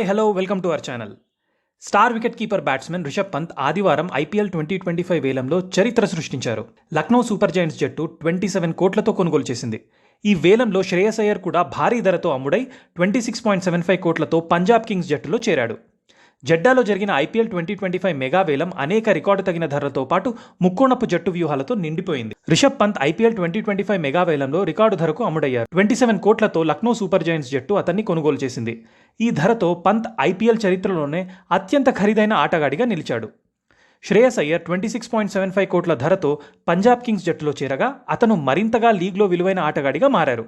Hello welcome to our channel. Star wicket keeper batsmen Rishabh Pant ఆదివారం IPL 2025 వేలంలో చరిత్ర సృష్టించారు. లక్నో సూపర్ జైంట్స్ జట్టు 27 కోట్లతో కొనుగోలు చేసింది. ఈ వేలంలో శ్రేయస్ అయ్యర్ కూడా భారీ ధరతో అమ్ముడై 26.75 కోట్లతో పంజాబ్ కింగ్స్ జట్టులో చేరాడు. జెడ్డాలో జరిగిన ఐపీఎల్ 2025 మెగా వేలం అనేక రికార్డు తగిన ధరలతో పాటు ముక్కోణపు జట్టు వ్యూహాలతో నిండిపోయింది. రిషబ్ పంత్ ఐపీఎల్ 2025 మెగా వేలంలో రికార్డు ధరకు అమ్ముడయ్యారు. 27 కోట్లతో లక్నో సూపర్ జైంట్స్ జట్టు అతన్ని కొనుగోలు చేసింది. ఈ ధరతో పంత్ ఐపీఎల్ చరిత్రలోనే అత్యంత ఖరీదైన ఆటగాడిగా నిలిచాడు. శ్రేయస్ అయ్యర్ 26.75 కోట్ల ధరతో పంజాబ్ కింగ్స్ జట్టులో చేరగా అతను మరింతగా లీగ్లో విలువైన ఆటగాడిగా మారారు.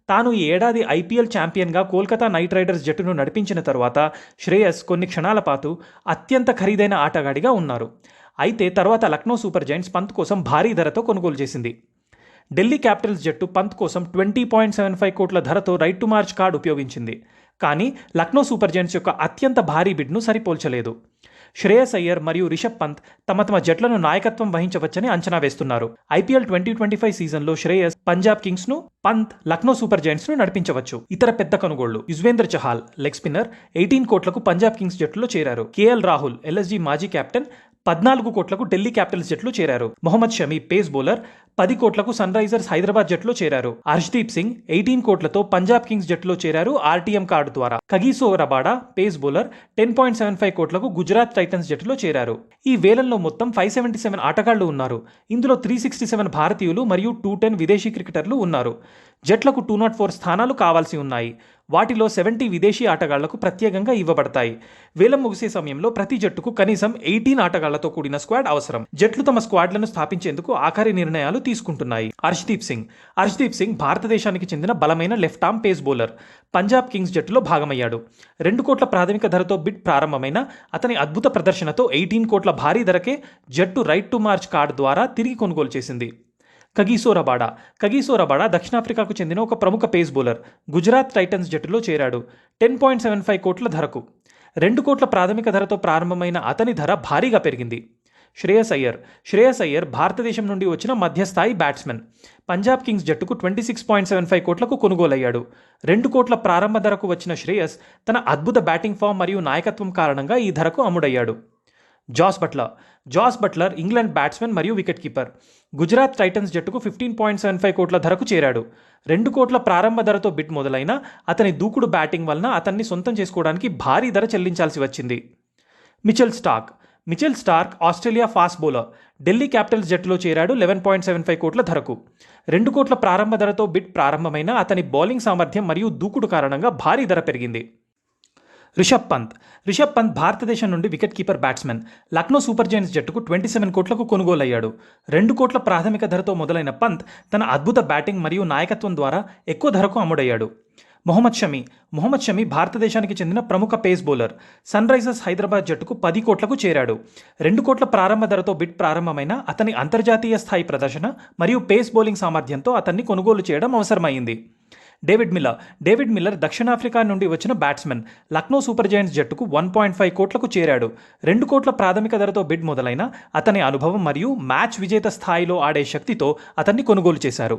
తాను ఈ ఏడాది ఐపీఎల్ ఛాంపియన్గా కోల్కతా నైట్ రైడర్స్ జట్టును నడిపించిన తర్వాత శ్రేయస్ కొన్ని క్షణాల పాటు అత్యంత ఖరీదైన ఆటగాడిగా ఉన్నారు. అయితే తర్వాత లక్నో సూపర్ జైంట్స్ పంత్ కోసం భారీ ధరతో కొనుగోలు చేసింది. ఢిల్లీ క్యాపిటల్స్ జట్టు పంత్ కోసం 20.75 కోట్ల ధరతో రైట్ టు మార్చ్ కార్డ్ ఉపయోగించింది. కానీ లక్నో సూపర్ జైంట్స్ యొక్క అత్యంత భారీ బిడ్ను సరిపోల్చలేదు. శ్రేయస్ అయ్యర్ మరియు రిషబ్ పంత్ తమ జట్లను నాయకత్వం వహించవచ్చని అంచనా వేస్తున్నారు. ఐపీఎల్ 2025 సీజన్లో శ్రేయస్ పంజాబ్ కింగ్స్ను, పంత్ లక్నో సూపర్ జైంట్స్ను నడిపించవచ్చు. ఇతర పెద్ద కొనుగోళ్లు: యుజ్వేంద్ర చహాల్ లెగ్ స్పిన్నర్ 18 కోట్లకు పంజాబ్ కింగ్స్ జట్టులో చేరారు. కేఎల్ రాహుల్ ఎల్ఎస్జీ మాజీ కెప్టెన్ 14 కోట్లకు ఢిల్లీ క్యాపిటల్స్ జట్టులో చేరారు. మొహమ్మద్ షమీ పేస్ బౌలర్ 10 కోట్లకు సన్ రైజర్స్ హైదరాబాద్ జట్టులో చేరారు. హర్షదీప్ సింగ్ 18 కోట్లతో పంజాబ్ కింగ్స్ జట్టులో చేరారు ఆర్టీఎం కార్డు ద్వారా. కగిసో రబాడా పేస్ బౌలర్ 10.75 కోట్లకు గుజరాత్ టైటన్స్ జట్టులో చేరారు. ఈ వేలంలో మొత్తం 577 ఆటగాళ్లు ఉన్నారు. ఇందులో 367 భారతీయులు మరియు 210 విదేశీ క్రికెటర్లు ఉన్నారు. జట్లకు 204 స్థానాలు కావాల్సి ఉన్నాయి. వాటిలో 70 విదేశీ ఆటగాళ్లకు ప్రత్యేకంగా ఇవ్వబడతాయి. వేలం ముగిసే సమయంలో ప్రతి జట్టుకు కనీసం 18 ఆటగాళ్లతో కూడిన స్క్వాడ్ అవసరం. జట్లు తమ స్క్వాడ్లను స్థాపించేందుకు ఆఖరి నిర్ణయాలు తీసుకుంటున్నాయి. హర్షదీప్ సింగ్ భారతదేశానికి చెందిన బలమైన left arm pace bowler. Punjab Kings జట్టులో భాగమయ్యాడు. 2 కోట్ల ప్రాథమిక ధరతో బిడ్ ప్రారంభమైన అతని అద్భుత ప్రదర్శనతో 18 కోట్ల భారీ ధరకే జట్టు రైట్ టు మార్చ్ కార్డు ద్వారా తిరిగి కొనుగోలు చేసింది. కగిసో రబాడా దక్షిణాఫ్రికాకు చెందిన ఒక ప్రముఖ పేస్ బౌలర్. గుజరాత్ టైటన్స్ జట్టులో చేరాడు 10.75 కోట్ల ధరకు. 2 కోట్ల ప్రాథమిక ధరతో ప్రారంభమైన అతని ధర భారీగా పెరిగింది. శ్రేయస్ అయ్యర్ భారతదేశం నుండి వచ్చిన మధ్యస్థాయి బ్యాట్స్మెన్. పంజాబ్ కింగ్స్ జట్టుకు 26.75 కోట్లకు కొనుగోలయ్యాడు. 2 కోట్ల ప్రారంభ ధరకు వచ్చిన శ్రేయస్ తన అద్భుత బ్యాటింగ్ ఫామ్ మరియు నాయకత్వం కారణంగా ఈ ధరకు అమ్ముడయ్యాడు. జాస్ బట్లర్ ఇంగ్లాండ్ బ్యాట్స్మెన్ మరియు వికెట్ కీపర్. గుజరాత్ టైటన్స్ జట్టుకు 15.75 కోట్ల ధరకు చేరాడు. 2 కోట్ల ప్రారంభ ధరతో బిడ్ మొదలైన అతని దూకుడు బ్యాటింగ్ వలన అతన్ని సొంతం చేసుకోవడానికి భారీ ధర చెల్లించాల్సి వచ్చింది. Mitchell Starc Australia fast bowler. Delhi Capitals జట్టులో చేరాడు 11.75 కోట్ల ధరకు. 2 కోట్ల ప్రారంభ ధరతో బిడ్ ప్రారంభమైన అతని బౌలింగ్ సామర్థ్యం మరియు దూకుడు కారణంగా భారీ ధర పెరిగింది. రిషబ్ పంత్ భారతదేశం నుండి wicket keeper batsmen. Lucknow super Giants జట్టుకు 27 కోట్లకు కొనుగోలయ్యాడు. 2 కోట్ల ప్రాథమిక ధరతో మొదలైన పంత్ తన అద్భుత బ్యాటింగ్ మరియు నాయకత్వం ద్వారా ఎక్కువ ధరకు అమ్ముడయ్యాడు. మొహమ్మద్ షమీ భారతదేశానికి చెందిన ప్రముఖ pace bowler. Sunrisers Hyderabad జట్టుకు 10 కోట్లకు చేరాడు. 2 కోట్ల ప్రారంభ ధరతో బిడ్ ప్రారంభమైన అతని అంతర్జాతీయ స్థాయి ప్రదర్శన మరియు పేస్ బౌలింగ్ సామర్థ్యంతో అతన్ని కొనుగోలు చేయడం అవసరమైంది. డేవిడ్ మిల్లర్ దక్షిణాఫ్రికా నుండి వచ్చిన బ్యాట్స్మెన్. లక్నో సూపర్ జైంట్స్ జట్టుకు 1.5 కోట్లకు చేరాడు. 2 కోట్ల ప్రాథమిక ధరతో బిడ్ మొదలైన అతని అనుభవం మరియు మ్యాచ్ విజేత స్థాయిలో ఆడే శక్తితో అతన్ని కొనుగోలు చేశారు.